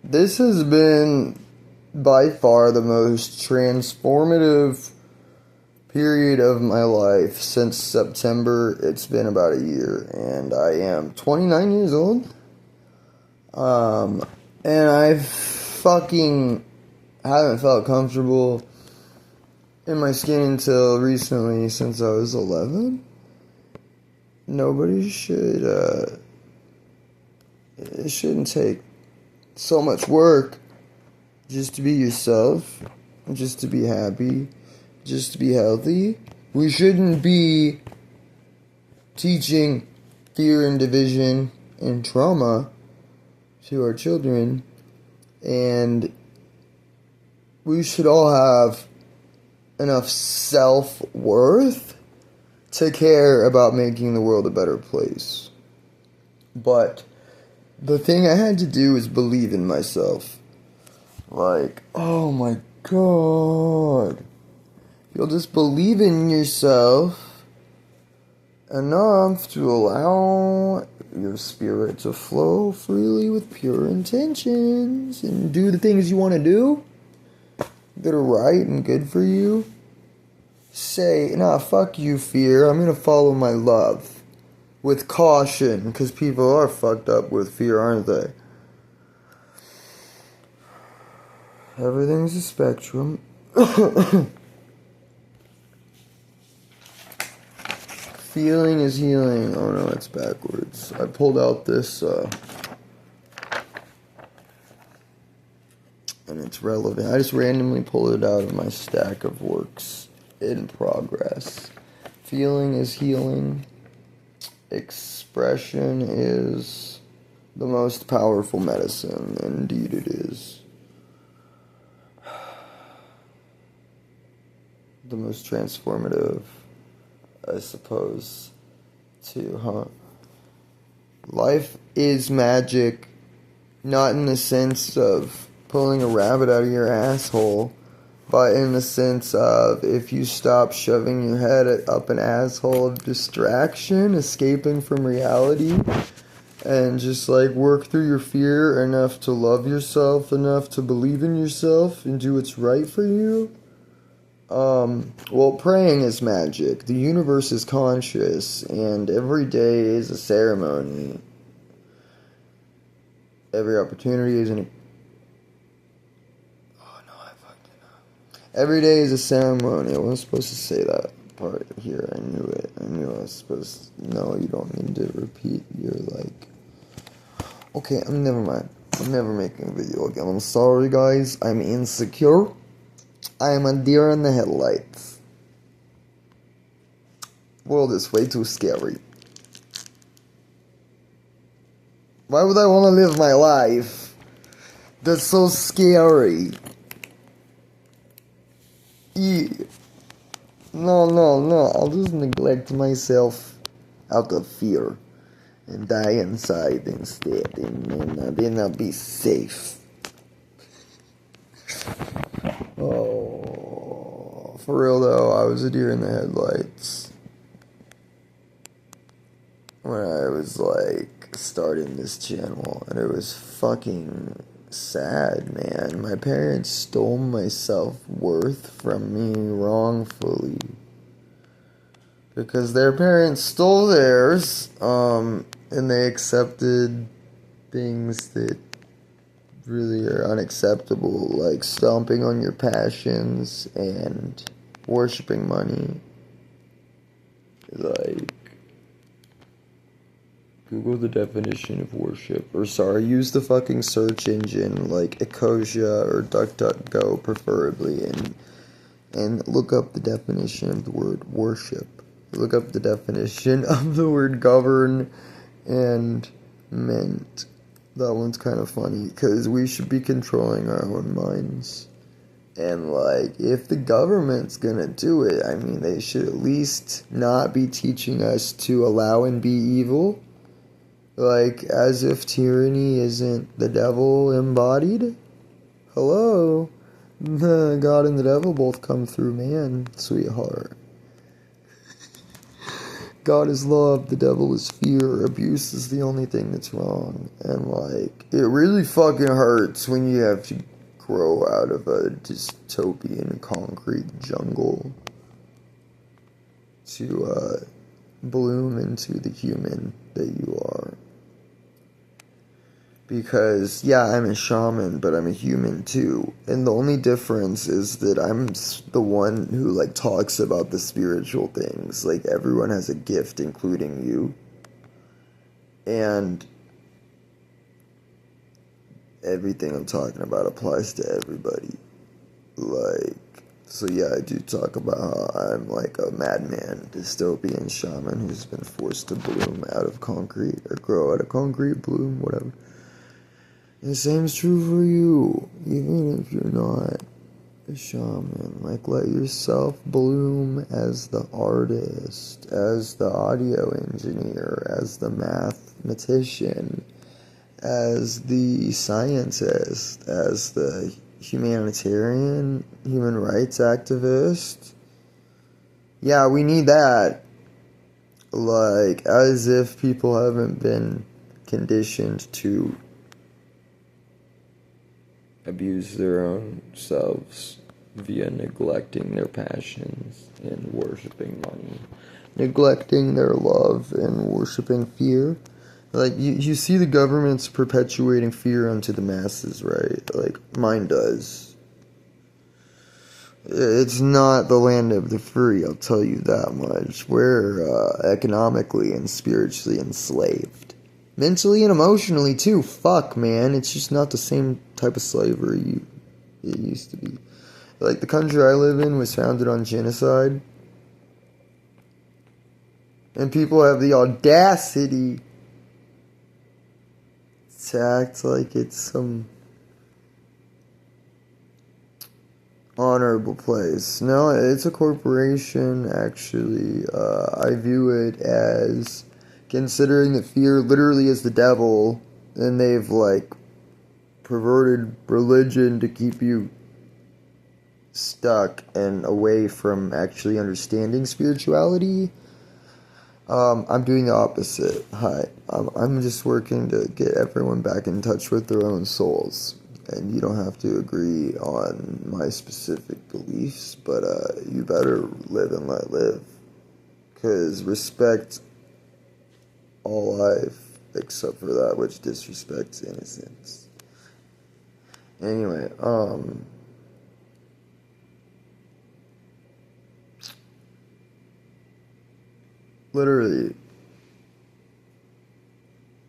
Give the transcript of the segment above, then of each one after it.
This has been by far the most transformative period of my life since September. It's been about a year, and I am 29 years old. And I fucking haven't felt comfortable in my skin until recently, since I was 11. Nobody should, it shouldn't take so much work just to be yourself, just to be happy, just to be healthy. We shouldn't be teaching fear and division and trauma to our children, and we should all have enough self-worth to care about making the world a better place. But the thing I had to do is believe in myself. Like, oh my god. You'll just believe in yourself enough to allow your spirit to flow freely with pure intentions and do the things you want to do that are right and good for you. Say, nah, fuck you, fear. I'm gonna follow my love with caution, because people are fucked up with fear, aren't they? Everything's a spectrum. Feeling is healing. Oh no, it's backwards. I pulled out this, and it's relevant. I just randomly pulled it out of my stack of works in progress. Feeling is healing. Expression is the most powerful medicine. Indeed it is. The most transformative, I suppose, too, huh? Life is magic, not in the sense of pulling a rabbit out of your asshole, but in the sense of if you stop shoving your head up an asshole of distraction, escaping from reality, and just like work through your fear enough to love yourself, enough to believe in yourself and do what's right for you. Well, praying is magic. The universe is conscious, and every day is a ceremony. Every opportunity is an... Oh no, I fucked it up. Every day is a ceremony. I wasn't supposed to say that part here. I knew it. I knew I was supposed to... No, you don't need to repeat. You're like... Okay, never mind. I'm never making a video again. I'm sorry, guys. I'm insecure. I am a deer in the headlights. World is way too scary. Why would I want to live my life? That's so scary. Yeah. No. I'll just neglect myself out of fear and die inside instead, and then I'll be safe. Oh, for real though, I was a deer in the headlights when I was like starting this channel, and it was fucking sad, man. My parents stole my self-worth from me wrongfully because their parents stole theirs, and they accepted things that really are unacceptable, like stomping on your passions and worshipping money. Like, Google the definition of worship, or use the fucking search engine like Ecosia or DuckDuckGo preferably, and look up the definition of the word worship. Look up the definition of the word govern and meant. That one's kind of funny, because we should be controlling our own minds. And, like, if the government's gonna do it, I mean, they should at least not be teaching us to allow and be evil. Like, as if tyranny isn't the devil embodied. Hello? The God and the devil both come through man, sweetheart. God is love, the devil is fear, abuse is the only thing that's wrong. And, like, it really fucking hurts when you have to grow out of a dystopian concrete jungle to, bloom into the human that you are. Because, yeah, I'm a shaman, but I'm a human too. And the only difference is that I'm the one who, like, talks about the spiritual things. Like, everyone has a gift, including you. And everything I'm talking about applies to everybody. Like, so yeah, I do talk about how I'm like a madman, dystopian shaman who's been forced to bloom out of concrete, or grow out of concrete, bloom, whatever. The same's true for you, even if you're not a shaman. Like, let yourself bloom as the artist, as the audio engineer, as the mathematician, as the scientist, as the humanitarian, human rights activist. Yeah, we need that. Like, as if people haven't been conditioned to abuse their own selves via neglecting their passions and worshiping money, neglecting their love and worshiping fear. Like, you see the government's perpetuating fear onto the masses, right? Like, mine does. It's not the land of the free, I'll tell you that much. We're economically and spiritually enslaved. Mentally and emotionally, too. Fuck, man. It's just not the same type of slavery it used to be. Like, the country I live in was founded on genocide. And people have the audacity to act like it's some honorable place. No, it's a corporation, actually. I view it as, considering that fear literally is the devil, and they've, like, perverted religion to keep you stuck and away from actually understanding spirituality. I'm doing the opposite. Hi. I'm just working to get everyone back in touch with their own souls. And you don't have to agree on my specific beliefs, but you better live and let live. Because respect all life, except for that which disrespects innocence. Anyway, literally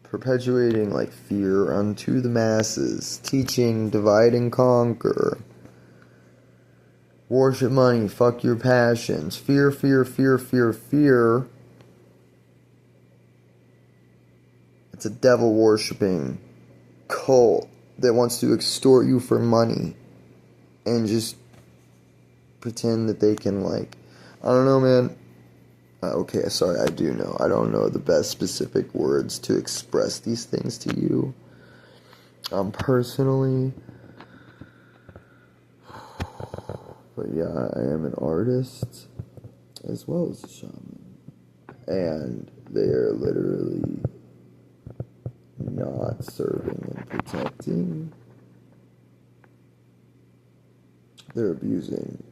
perpetuating, like, fear unto the masses, teaching divide and conquer, worship money, fuck your passions, fear, fear, fear, fear, fear. It's a devil worshipping cult that wants to extort you for money and just pretend that they can, like, I don't know, man. Okay, sorry, I do know. I don't know the best specific words to express these things to you. Personally. But yeah, I am an artist as well as a shaman. And they are literally not serving and protecting. They're abusing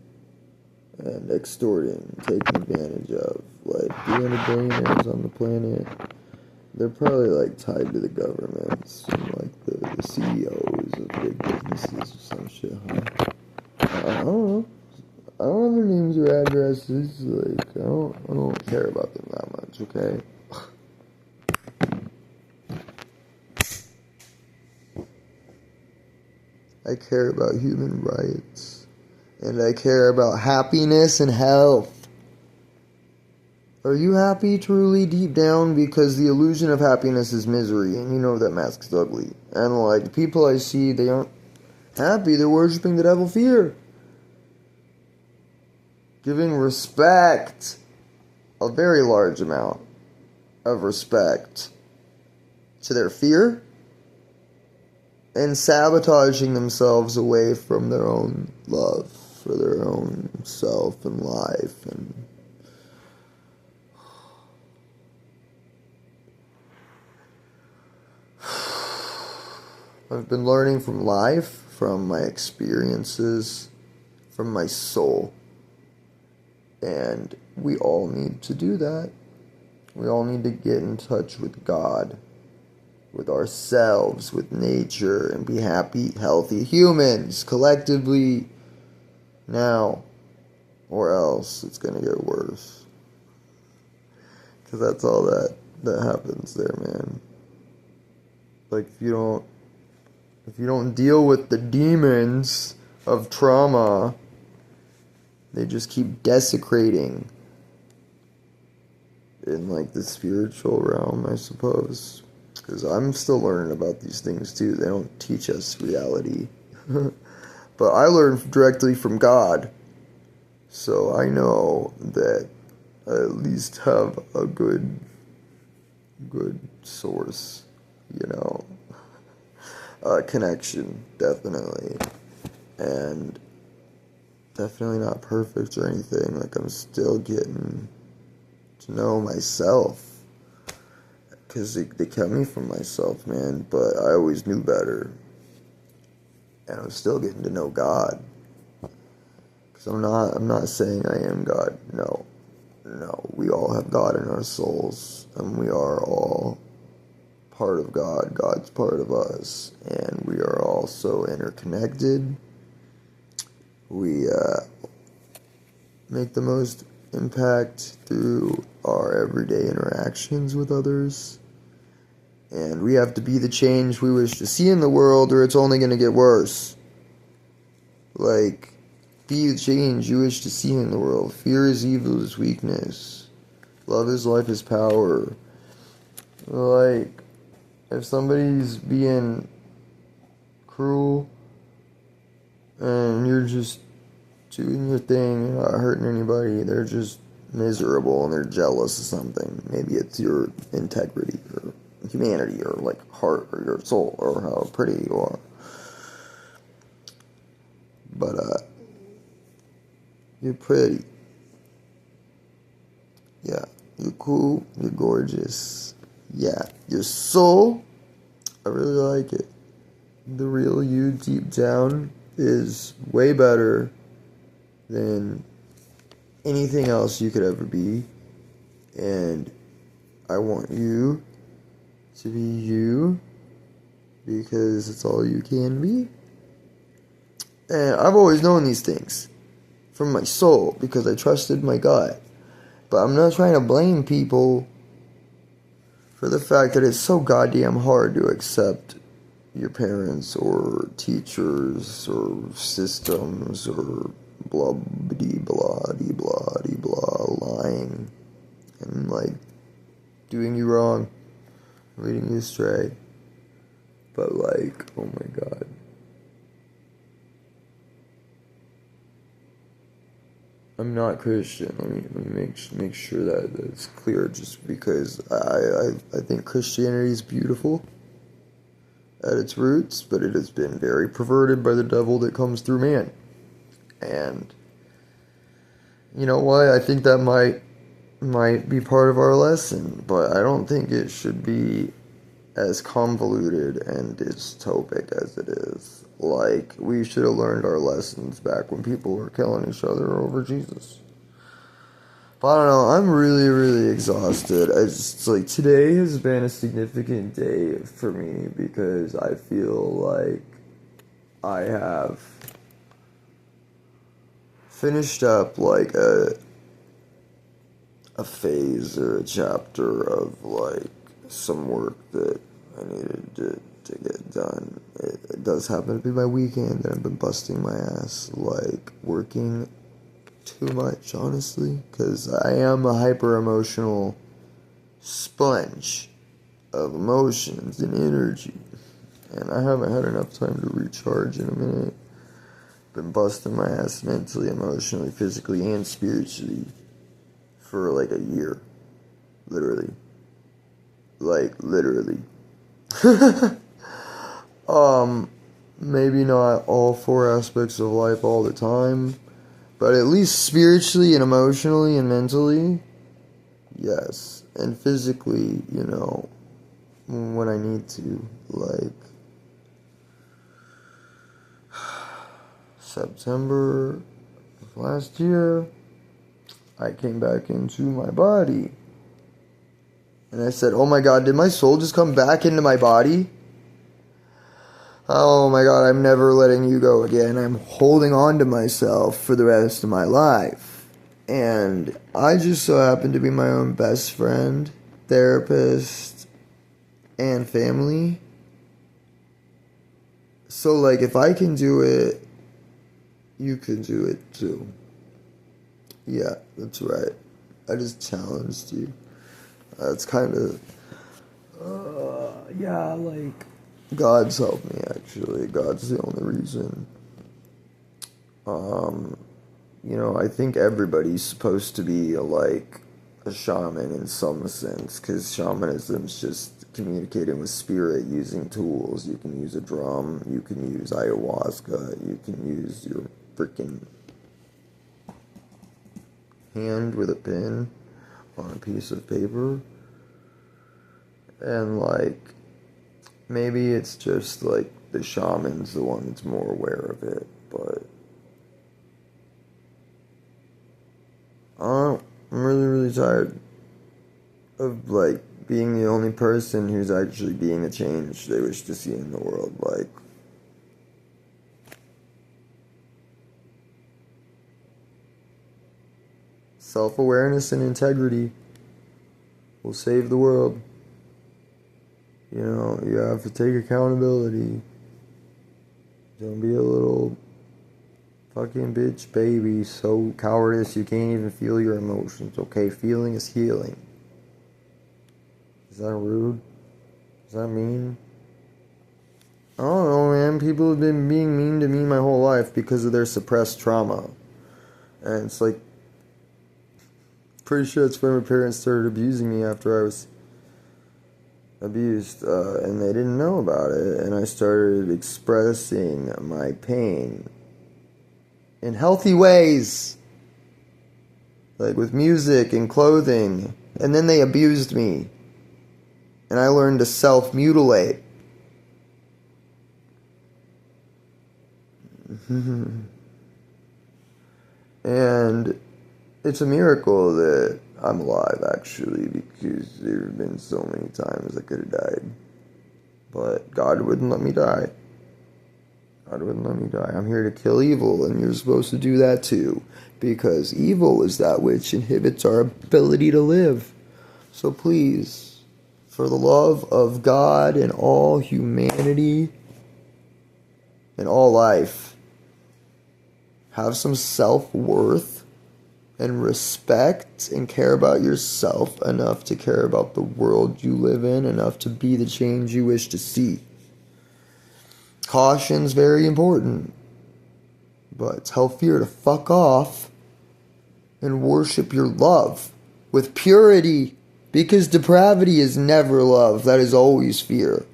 and extorting, taking advantage of, like, 300 billionaires on the planet. They're probably, like, tied to the governments and, like, the CEOs of big businesses or some shit, huh? I don't know. I don't have their names or addresses. Like, I don't care about them that much, okay? I care about human rights. And I care about happiness and health. Are you happy truly deep down? Because the illusion of happiness is misery, and you know that mask's ugly. And, like, the people I see, they aren't happy. They're worshiping the devil fear. Giving respect, a very large amount of respect, to their fear, and sabotaging themselves away from their own love for their own self and life. And I've been learning from life, from my experiences, from my soul. And we all need to do that. We all need to get in touch with God, with ourselves, with nature, and be happy, healthy humans collectively now, or else it's gonna get worse. Because that's all that happens there, man. Like, if you don't deal with the demons of trauma, they just keep desecrating in, like, the spiritual realm, I suppose. Because I'm still learning about these things, too. They don't teach us reality. But I learned directly from God. So I know that I at least have a good source, connection, definitely. And definitely not perfect or anything. Like, I'm still getting to know myself. Because they kept me from myself, man. But I always knew better. And I'm still getting to know God. Because I'm not saying I am God. No. We all have God in our souls. And we are all part of God. God's part of us. And we are all so interconnected. We make the most impact through our everyday interactions with others. And we have to be the change we wish to see in the world, or it's only going to get worse. Like, be the change you wish to see in the world. Fear is evil, is weakness. Love is life, is power. Like, if somebody's being cruel and you're just doing your thing, you're not hurting anybody, they're just miserable and they're jealous of something. Maybe it's your integrity or humanity or, like, heart or your soul or how pretty you are. But you're pretty. Yeah, you're cool, you're gorgeous. Yeah, your soul, I really like it. The real you deep down is way better than anything else you could ever be. And I want you to be you because it's all you can be. And I've always known these things from my soul because I trusted my gut. But I'm not trying to blame people for the fact that it's so goddamn hard to accept your parents or teachers or systems or blah blah blah blah lying and, like, doing you wrong, leading you astray. But, like, oh my God. I'm not Christian. Let me make sure that it's clear, just because I think Christianity is beautiful at its roots, but it has been very perverted by the devil that comes through man. And you know what? I think that might be part of our lesson, but I don't think it should be as convoluted and dystopic as it is. Like, we should have learned our lessons back when people were killing each other over Jesus. But I don't know, I'm really, really exhausted. It's like, today has been a significant day for me because I feel like I have finished up, like, a phase or a chapter of, like, some work that I needed to get done. It does happen to be my weekend, and I've been busting my ass, like, working too much, honestly, because I am a hyper-emotional sponge of emotions and energy, and I haven't had enough time to recharge in a minute. Been busting my ass mentally, emotionally, physically, and spiritually for, like, a year. Literally. Like, literally. Maybe not all 4 aspects of life all the time, but at least spiritually and emotionally and mentally, yes. And physically, when I need to, like, September of last year, I came back into my body. And I said, oh my God, did my soul just come back into my body? Oh my God, I'm never letting you go again. I'm holding on to myself for the rest of my life. And I just so happen to be my own best friend, therapist, and family. So, like, if I can do it, you can do it too. Yeah, that's right. I just challenged you. That's kind of, yeah, like, God's helped me, actually. God's the only reason. I think everybody's supposed to be, like, a shaman in some sense, because shamanism's just communicating with spirit using tools. You can use a drum, you can use ayahuasca, you can use your freaking hand with a pen on a piece of paper. And, like, maybe it's just, like, the shaman's the one that's more aware of it, but I'm really, really tired of, like, being the only person who's actually being the change they wish to see in the world. Like, self-awareness and integrity will save the world. You have to take accountability. Don't be a little fucking bitch baby, so cowardice you can't even feel your emotions. Okay, feeling is healing. Is that rude? Is that mean? I don't know, man. People have been being mean to me my whole life because of their suppressed trauma. And it's like, pretty sure it's when my parents started abusing me after I was abused, and they didn't know about it, and I started expressing my pain in healthy ways, like with music and clothing, and then they abused me, and I learned to self-mutilate. And it's a miracle that I'm alive, actually, because there have been so many times I could have died. But God wouldn't let me die. God wouldn't let me die. I'm here to kill evil, and you're supposed to do that too. Because evil is that which inhibits our ability to live. So please, for the love of God and all humanity and all life, have some self-worth and respect and care about yourself enough to care about the world you live in, enough to be the change you wish to see. Caution's very important, but tell fear to fuck off and worship your love with purity, because depravity is never love, that is always fear.